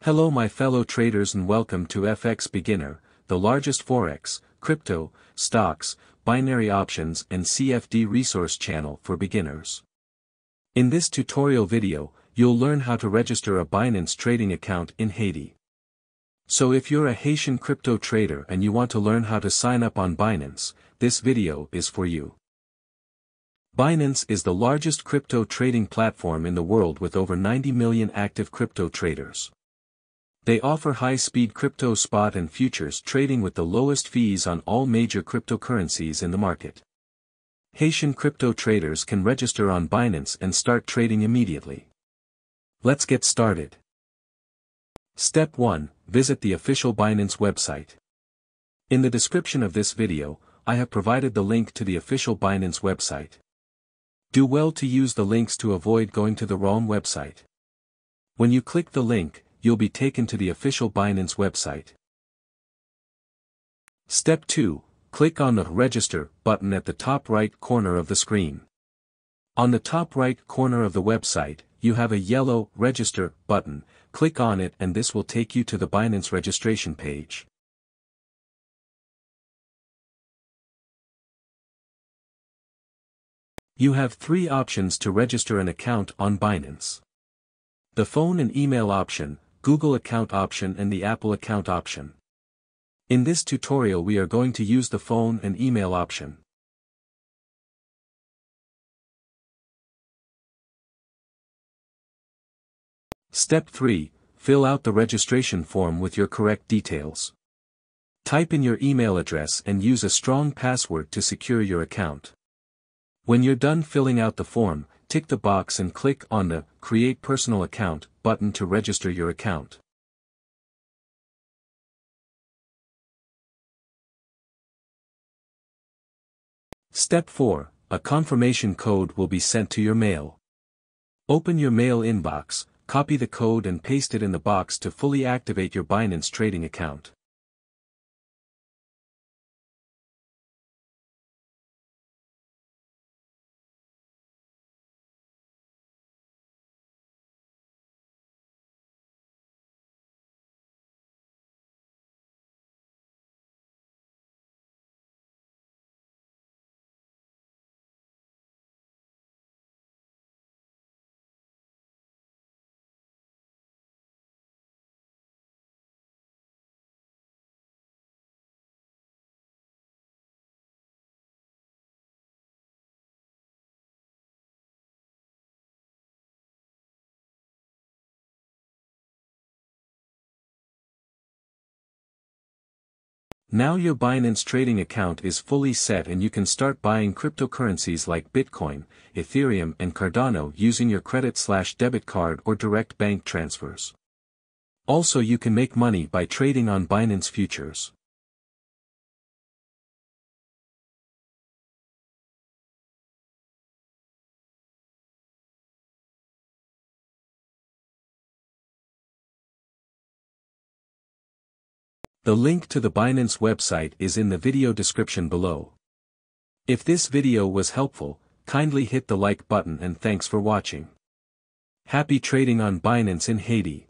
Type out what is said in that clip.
Hello my fellow traders and welcome to FX Beginner, the largest forex, crypto, stocks, binary options and CFD resource channel for beginners. In this tutorial video, you'll learn how to register a Binance trading account in Haiti. So if you're a Haitian crypto trader and you want to learn how to sign up on Binance, this video is for you. Binance is the largest crypto trading platform in the world with over 90 million active crypto traders. They offer high-speed crypto spot and futures trading with the lowest fees on all major cryptocurrencies in the market. Haitian crypto traders can register on Binance and start trading immediately. Let's get started. Step 1. Visit the official Binance website. In the description of this video, I have provided the link to the official Binance website. Do well to use the links to avoid going to the wrong website. When you click the link, you'll be taken to the official Binance website. Step 2. Click on the Register button at the top right corner of the screen. On the top right corner of the website, you have a yellow Register button. Click on it and this will take you to the Binance registration page. You have three options to register an account on Binance: the phone and email option, Google account option and the Apple account option. In this tutorial we are going to use the phone and email option. Step 3. Fill out the registration form with your correct details. Type in your email address and use a strong password to secure your account. When you're done filling out the form, tick the box and click on the Create Personal Account button to register your account. Step 4. A confirmation code will be sent to your mail. Open your mail inbox, copy the code and paste it in the box to fully activate your Binance trading account. Now your Binance trading account is fully set and you can start buying cryptocurrencies like Bitcoin, Ethereum and Cardano using your credit/debit card or direct bank transfers. Also you can make money by trading on Binance futures. The link to the Binance website is in the video description below. If this video was helpful, kindly hit the like button and thanks for watching. Happy trading on Binance in Haiti.